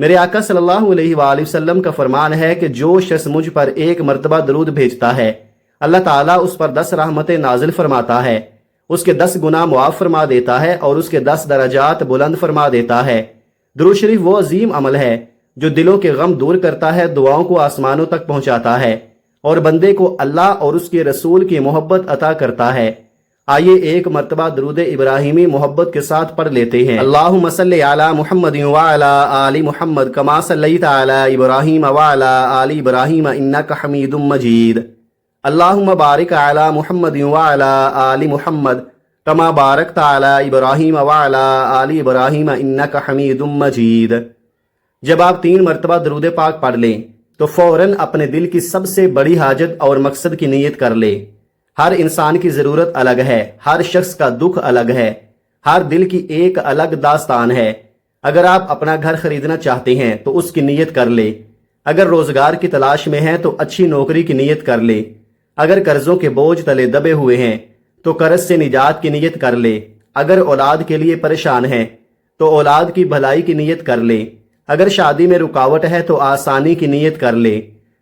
میرے آقا صلی اللہ علیہ وآلہ وسلم کا فرمان ہے کہ جو شخص مجھ پر ایک مرتبہ درود بھیجتا ہے اللہ تعالیٰ اس پر 10 رحمتیں نازل فرماتا ہے، اس کے 10 گناہ معاف فرما دیتا ہے اور اس کے 10 درجات بلند فرما دیتا ہے۔ درود شریف وہ عظیم عمل ہے جو دلوں کے غم دور کرتا ہے، دعاؤں کو آسمانوں تک پہنچاتا ہے اور بندے کو اللہ اور اس کے رسول کی محبت عطا کرتا ہے۔ آئیے ایک مرتبہ درود ابراہیمی محبت کے ساتھ پڑھ لیتے ہیں۔ اللہم صلی علی محمد وعلی آل محمد کما صلیت علی ابراہیم وعلی آل ابراہیم انک حمید مجید۔ اللہم بارک علی محمد وعلی آل محمد کما بارکت علی ابراہیم وعلی آل ابراہیم انک حمید مجید۔ جب آپ 3 مرتبہ درود پاک پڑھ لیں تو فوراً اپنے دل کی سب سے بڑی حاجت اور مقصد کی نیت کر لیں۔ ہر انسان کی ضرورت الگ ہے، ہر شخص کا دکھ الگ ہے، ہر دل کی ایک الگ داستان ہے۔ اگر آپ اپنا گھر خریدنا چاہتے ہیں تو اس کی نیت کر لے، اگر روزگار کی تلاش میں ہیں تو اچھی نوکری کی نیت کر لے، اگر قرضوں کے بوجھ تلے دبے ہوئے ہیں تو قرض سے نجات کی نیت کر لے، اگر اولاد کے لیے پریشان ہیں تو اولاد کی بھلائی کی نیت کر لے، اگر شادی میں رکاوٹ ہے تو آسانی کی نیت کر لے۔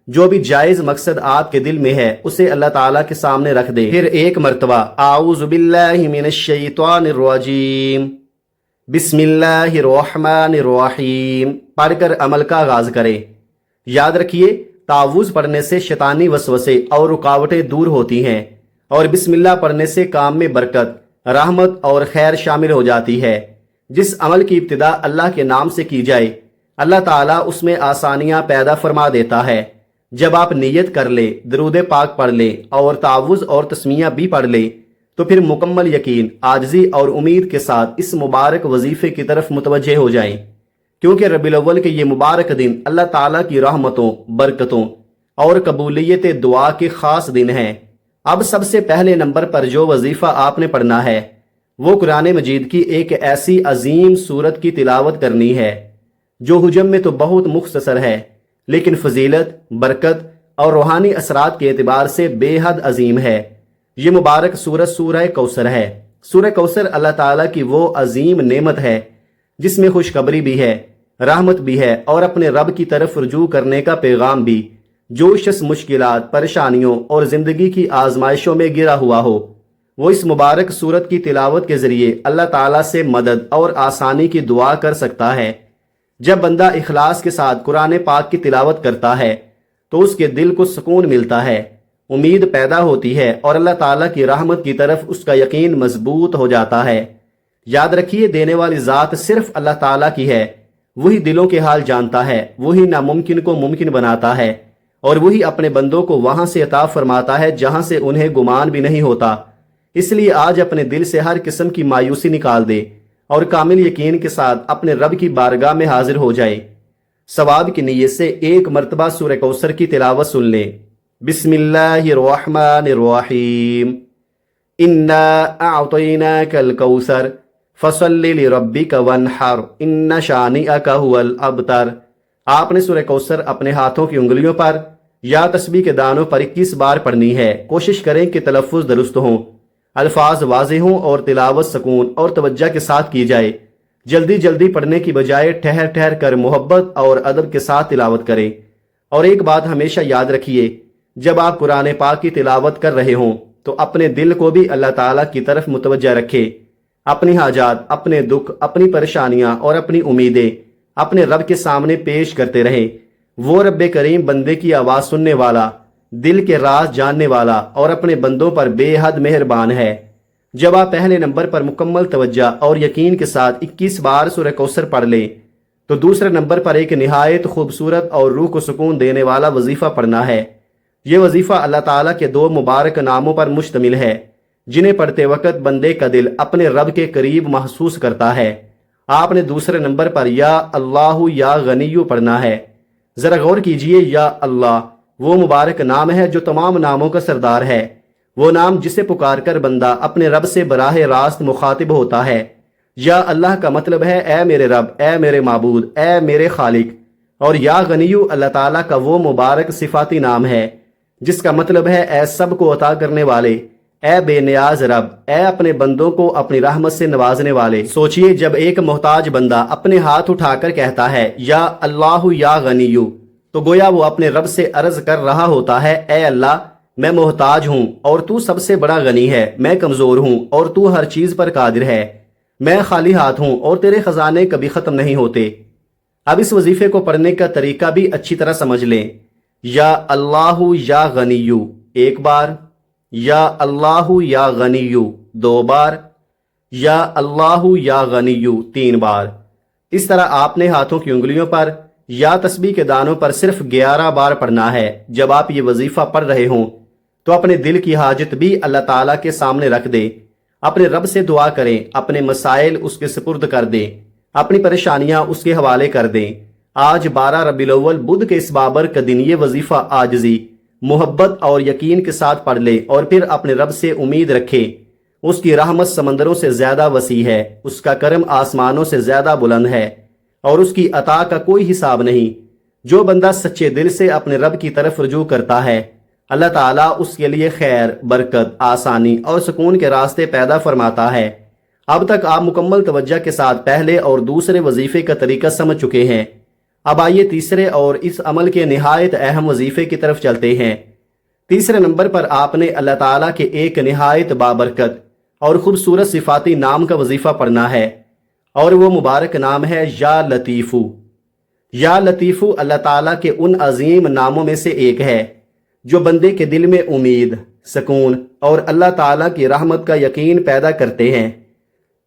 جو بھی جائز مقصد آپ کے دل میں ہے اسے اللہ تعالیٰ کے سامنے رکھ دے، پھر ایک مرتبہ اعوذ باللہ من الشیطان الرجیم بسم اللہ الرحمن الرحیم پڑھ کر عمل کا آغاز کرے۔ یاد رکھیے تعوذ پڑھنے سے شیطانی وسوسے اور رکاوٹیں دور ہوتی ہیں اور بسم اللہ پڑھنے سے کام میں برکت، رحمت اور خیر شامل ہو جاتی ہے۔ جس عمل کی ابتدا اللہ کے نام سے کی جائے اللہ تعالیٰ اس میں آسانیاں پیدا فرما دیتا ہے۔ جب آپ نیت کر لے، درود پاک پڑھ لے اور تعوذ اور تسمیہ بھی پڑھ لے تو پھر مکمل یقین، عاجزی اور امید کے ساتھ اس مبارک وظیفے کی طرف متوجہ ہو جائیں، کیونکہ ربیع الاول کے یہ مبارک دن اللہ تعالیٰ کی رحمتوں، برکتوں اور قبولیت دعا کے خاص دن ہیں۔ اب سب سے پہلے نمبر پر جو وظیفہ آپ نے پڑھنا ہے وہ قرآن مجید کی ایک ایسی عظیم سورت کی تلاوت کرنی ہے جو حجم میں تو بہت مختصر ہے لیکن فضیلت، برکت اور روحانی اثرات کے اعتبار سے بے حد عظیم ہے۔ یہ مبارک سورت سورہ کوثر ہے۔ سورہ کوثر اللہ تعالیٰ کی وہ عظیم نعمت ہے جس میں خوشخبری بھی ہے، رحمت بھی ہے اور اپنے رب کی طرف رجوع کرنے کا پیغام بھی۔ جو شخص مشکلات، پریشانیوں اور زندگی کی آزمائشوں میں گرا ہوا ہو وہ اس مبارک سورت کی تلاوت کے ذریعے اللہ تعالیٰ سے مدد اور آسانی کی دعا کر سکتا ہے۔ جب بندہ اخلاص کے ساتھ قرآن پاک کی تلاوت کرتا ہے تو اس کے دل کو سکون ملتا ہے، امید پیدا ہوتی ہے اور اللہ تعالیٰ کی رحمت کی طرف اس کا یقین مضبوط ہو جاتا ہے۔ یاد رکھیے دینے والی ذات صرف اللہ تعالیٰ کی ہے، وہی دلوں کے حال جانتا ہے، وہی ناممکن کو ممکن بناتا ہے اور وہی اپنے بندوں کو وہاں سے عطا فرماتا ہے جہاں سے انہیں گمان بھی نہیں ہوتا۔ اس لیے آج اپنے دل سے ہر قسم کی مایوسی نکال دے اور کامل یقین کے ساتھ اپنے رب کی بارگاہ میں حاضر ہو جائے۔ ثواب کی نیت سے ایک مرتبہ سورہ کوثر کی تلاوت سن لیں۔ بسم اللہ الرحمن الرحیم انا اعطیناک الکوثر فصل لربک وانحر ان شانئک هو الابتر۔ آپ نے سورہ کوثر اپنے ہاتھوں کی انگلیوں پر یا تسبیح کے دانوں پر 21 بار پڑھنی ہے۔ کوشش کریں کہ تلفظ درست ہوں، الفاظ واضح ہوں اور تلاوت سکون اور توجہ کے ساتھ کی جائے۔ جلدی جلدی پڑھنے کی بجائے ٹھہر ٹھہر کر محبت اور ادب کے ساتھ تلاوت کریں۔ اور ایک بات ہمیشہ یاد رکھیے، جب آپ قرآن پاک کی تلاوت کر رہے ہوں تو اپنے دل کو بھی اللہ تعالیٰ کی طرف متوجہ رکھے۔ اپنی حاجات، اپنے دکھ، اپنی پریشانیاں اور اپنی امیدیں اپنے رب کے سامنے پیش کرتے رہیں۔ وہ رب کریم بندے کی آواز سننے والا، دل کے راز جاننے والا اور اپنے بندوں پر بے حد مہربان ہے۔ جب آپ پہلے نمبر پر مکمل توجہ اور یقین کے ساتھ 21 بار سورہ کوثر پڑھ لیں تو دوسرے نمبر پر ایک نہایت خوبصورت اور روح کو سکون دینے والا وظیفہ پڑھنا ہے۔ یہ وظیفہ اللہ تعالیٰ کے 2 مبارک ناموں پر مشتمل ہے جنہیں پڑھتے وقت بندے کا دل اپنے رب کے قریب محسوس کرتا ہے۔ آپ نے دوسرے نمبر پر یا اللہ یا غنیو پڑھنا ہے۔ ذرا غور کیجئے، یا اللہ وہ مبارک نام ہے جو تمام ناموں کا سردار ہے، وہ نام جسے پکار کر بندہ اپنے رب سے براہ راست مخاطب ہوتا ہے۔ یا اللہ کا مطلب ہے اے میرے رب، اے میرے معبود، اے میرے خالق، اور یا غنیو اللہ تعالیٰ کا وہ مبارک صفاتی نام ہے جس کا مطلب ہے اے سب کو عطا کرنے والے، اے بے نیاز رب، اے اپنے بندوں کو اپنی رحمت سے نوازنے والے۔ سوچئے جب ایک محتاج بندہ اپنے ہاتھ اٹھا کر کہتا ہے یا اللہ یا غنیو، تو گویا وہ اپنے رب سے عرض کر رہا ہوتا ہے اے اللہ میں محتاج ہوں اور تو سب سے بڑا غنی ہے، میں کمزور ہوں اور تو ہر چیز پر قادر ہے، میں خالی ہاتھ ہوں اور تیرے خزانے کبھی ختم نہیں ہوتے۔ اب اس وظیفے کو پڑھنے کا طریقہ بھی اچھی طرح سمجھ لیں۔ یا اللہ یا غنیو ایک بار، یا اللہ یا غنیو دو بار، یا اللہ یا غنیو تین بار۔ اس طرح آپ نے ہاتھوں کی انگلیوں پر یا تسبیح کے دانوں پر صرف 11 بار پڑھنا ہے۔ جب آپ یہ وظیفہ پڑھ رہے ہوں تو اپنے دل کی حاجت بھی اللہ تعالیٰ کے سامنے رکھ دیں، اپنے رب سے دعا کریں، اپنے مسائل اس کے سپرد کر دیں، اپنی پریشانیاں اس کے حوالے کر دیں۔ آج 12 ربیع الاول بدھ کے اس بابرکت دن یہ وظیفہ عاجزی، محبت اور یقین کے ساتھ پڑھ لیں اور پھر اپنے رب سے امید رکھیں۔ اس کی رحمت سمندروں سے زیادہ وسیع ہے، اس کا کرم آسمانوں سے زیادہ بلند ہے اور اس کی عطا کا کوئی حساب نہیں۔ جو بندہ سچے دل سے اپنے رب کی طرف رجوع کرتا ہے، اللہ تعالیٰ اس کے لیے خیر، برکت، آسانی اور سکون کے راستے پیدا فرماتا ہے۔ اب تک آپ مکمل توجہ کے ساتھ پہلے اور دوسرے وظیفے کا طریقہ سمجھ چکے ہیں۔ اب آئیے تیسرے اور اس عمل کے نہایت اہم وظیفے کی طرف چلتے ہیں۔ تیسرے نمبر پر آپ نے اللہ تعالیٰ کے ایک نہایت بابرکت اور خوبصورت صفاتی نام کا وظیفہ پڑھنا ہے، اور وہ مبارک نام ہے یا لطیفو۔ یا لطیفو اللہ تعالیٰ کے ان عظیم ناموں میں سے ایک ہے جو بندے کے دل میں امید، سکون اور اللہ تعالیٰ کی رحمت کا یقین پیدا کرتے ہیں۔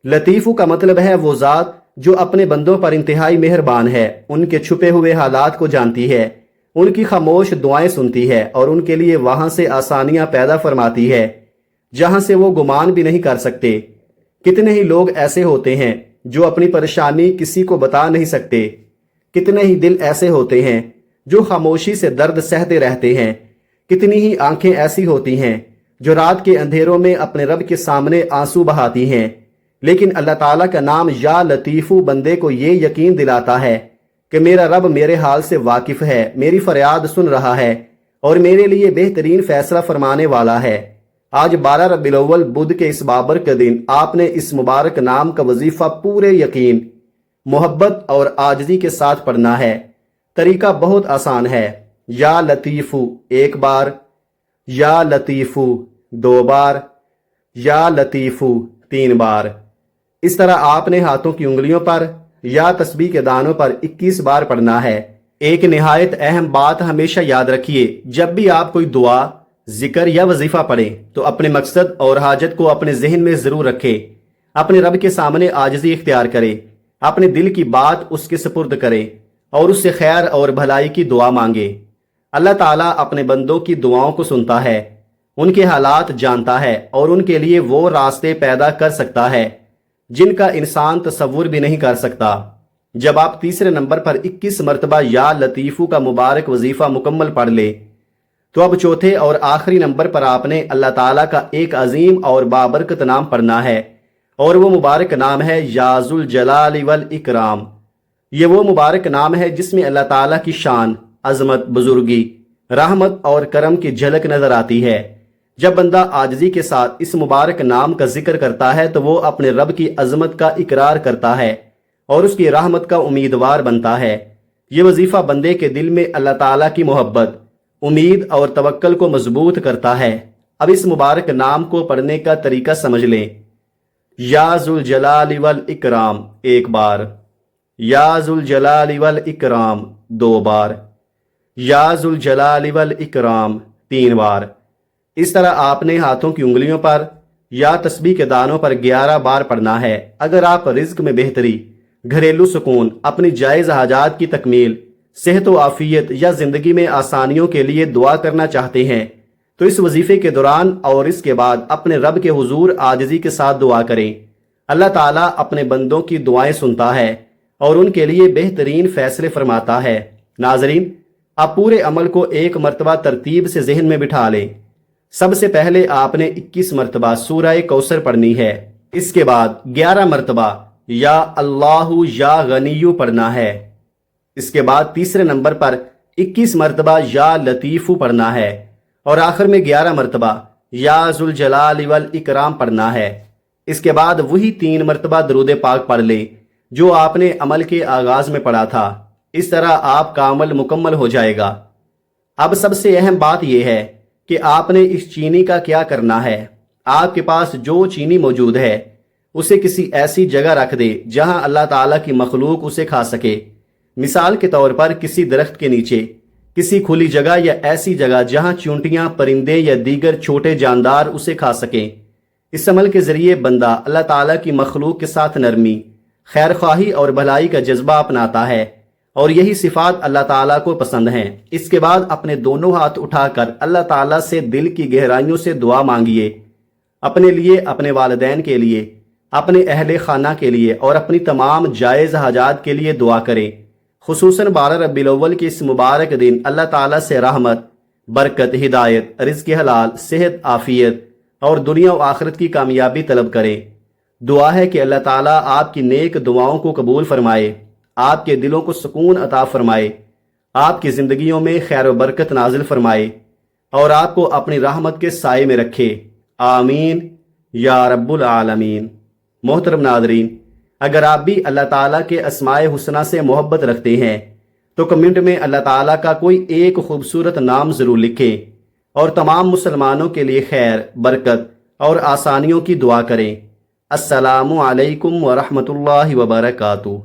لطیفو کا مطلب ہے وہ ذات جو اپنے بندوں پر انتہائی مہربان ہے، ان کے چھپے ہوئے حالات کو جانتی ہے، ان کی خاموش دعائیں سنتی ہے اور ان کے لیے وہاں سے آسانیاں پیدا فرماتی ہے جہاں سے وہ گمان بھی نہیں کر سکتے۔ کتنے ہی لوگ ایسے ہوتے ہیں جو اپنی پریشانی کسی کو بتا نہیں سکتے، کتنے ہی دل ایسے ہوتے ہیں جو خاموشی سے درد سہتے رہتے ہیں، کتنی ہی آنکھیں ایسی ہوتی ہیں جو رات کے اندھیروں میں اپنے رب کے سامنے آنسو بہاتی ہیں، لیکن اللہ تعالیٰ کا نام یا لطیفو بندے کو یہ یقین دلاتا ہے کہ میرا رب میرے حال سے واقف ہے، میری فریاد سن رہا ہے اور میرے لیے بہترین فیصلہ فرمانے والا ہے۔ آج 12 ربیع الاول بدھ کے اس بابرکت دن آپ نے اس مبارک نام کا وظیفہ پورے یقین، محبت اور عاجزی کے ساتھ پڑھنا ہے۔ طریقہ بہت آسان ہے۔ یا لطیفو ایک بار، یا لطیفو دو بار، یا لطیفو تین بار۔ اس طرح آپ نے ہاتھوں کی انگلیوں پر یا تسبیح کے دانوں پر 21 بار پڑھنا ہے۔ ایک نہایت اہم بات ہمیشہ یاد رکھیے، جب بھی آپ کوئی دعا، ذکر یا وظیفہ پڑھیں تو اپنے مقصد اور حاجت کو اپنے ذہن میں ضرور رکھیں، اپنے رب کے سامنے عاجزی اختیار کریں، اپنے دل کی بات اس کے سپرد کریں اور اس سے خیر اور بھلائی کی دعا مانگیں۔ اللہ تعالیٰ اپنے بندوں کی دعاؤں کو سنتا ہے، ان کے حالات جانتا ہے اور ان کے لیے وہ راستے پیدا کر سکتا ہے جن کا انسان تصور بھی نہیں کر سکتا۔ جب آپ تیسرے نمبر پر 21 مرتبہ یا لطیفو کا مبارک وظیفہ مکمل پڑھ لیں تو اب چوتھے اور آخری نمبر پر آپ نے اللہ تعالیٰ کا ایک عظیم اور بابرکت نام پڑھنا ہے، اور وہ مبارک نام ہے یا ذوالجلال والاکرام۔ یہ وہ مبارک نام ہے جس میں اللہ تعالیٰ کی شان، عظمت، بزرگی، رحمت اور کرم کی جھلک نظر آتی ہے۔ جب بندہ عاجزی کے ساتھ اس مبارک نام کا ذکر کرتا ہے تو وہ اپنے رب کی عظمت کا اقرار کرتا ہے اور اس کی رحمت کا امیدوار بنتا ہے۔ یہ وظیفہ بندے کے دل میں اللہ تعالیٰ کی محبت، امید اور توکل کو مضبوط کرتا ہے۔ اب اس مبارک نام کو پڑھنے کا طریقہ سمجھ لیں۔ یا ذوالجلال والاکرام ایک بار، یا ذوالجلال والاکرام دو بار، یا ذوالجلال والاکرام تین بار۔ اس طرح آپ نے ہاتھوں کی انگلیوں پر یا تسبیح کے دانوں پر 11 بار پڑھنا ہے۔ اگر آپ رزق میں بہتری، گھریلو سکون، اپنی جائز حاجات کی تکمیل، صحت و عافیت یا زندگی میں آسانیوں کے لیے دعا کرنا چاہتے ہیں تو اس وظیفے کے دوران اور اس کے بعد اپنے رب کے حضور عاجزی کے ساتھ دعا کریں۔ اللہ تعالیٰ اپنے بندوں کی دعائیں سنتا ہے اور ان کے لیے بہترین فیصلے فرماتا ہے۔ ناظرین، آپ پورے عمل کو ایک مرتبہ ترتیب سے ذہن میں بٹھا لیں۔ سب سے پہلے آپ نے 21 مرتبہ سورہ کوثر پڑھنی ہے، اس کے بعد 11 مرتبہ یا اللہ یا غنیو پڑھنا ہے، اس کے بعد تیسرے نمبر پر 21 مرتبہ یا لطیفو پڑھنا ہے، اور آخر میں 11 مرتبہ یا ذوالجلال والاکرام پڑھنا ہے۔ اس کے بعد وہی 3 مرتبہ درود پاک پڑھ لے جو آپ نے عمل کے آغاز میں پڑھا تھا۔ اس طرح آپ کا عمل مکمل ہو جائے گا۔ اب سب سے اہم بات یہ ہے کہ آپ نے اس چینی کا کیا کرنا ہے۔ آپ کے پاس جو چینی موجود ہے اسے کسی ایسی جگہ رکھ دے جہاں اللہ تعالیٰ کی مخلوق اسے کھا سکے۔ مثال کے طور پر کسی درخت کے نیچے، کسی کھلی جگہ یا ایسی جگہ جہاں چونٹیاں، پرندے یا دیگر چھوٹے جاندار اسے کھا سکیں۔ اس عمل کے ذریعے بندہ اللہ تعالیٰ کی مخلوق کے ساتھ نرمی، خیر خواہی اور بھلائی کا جذبہ اپناتا ہے، اور یہی صفات اللہ تعالیٰ کو پسند ہیں۔ اس کے بعد اپنے دونوں ہاتھ اٹھا کر اللہ تعالیٰ سے دل کی گہرائیوں سے دعا مانگیے، اپنے لیے، اپنے والدین کے لیے، اپنے اہل خانہ کے لیے اور اپنی تمام جائز حاجات کے لیے دعا کریں۔ خصوصاً 12 ربیع الاول کے اس مبارک دن اللہ تعالیٰ سے رحمت، برکت، ہدایت، رزق حلال، صحت، عافیت اور دنیا و آخرت کی کامیابی طلب کریں۔ دعا ہے کہ اللہ تعالیٰ آپ کی نیک دعاؤں کو قبول فرمائے، آپ کے دلوں کو سکون عطا فرمائے، آپ کی زندگیوں میں خیر و برکت نازل فرمائے اور آپ کو اپنی رحمت کے سائے میں رکھے۔ آمین یا رب العالمین۔ محترم ناظرین، اگر آپ بھی اللہ تعالیٰ کے اسماء حسنہ سے محبت رکھتے ہیں تو کمنٹ میں اللہ تعالیٰ کا کوئی ایک خوبصورت نام ضرور لکھیں اور تمام مسلمانوں کے لیے خیر، برکت اور آسانیوں کی دعا کریں۔ السلام علیکم ورحمۃ اللہ وبرکاتہ۔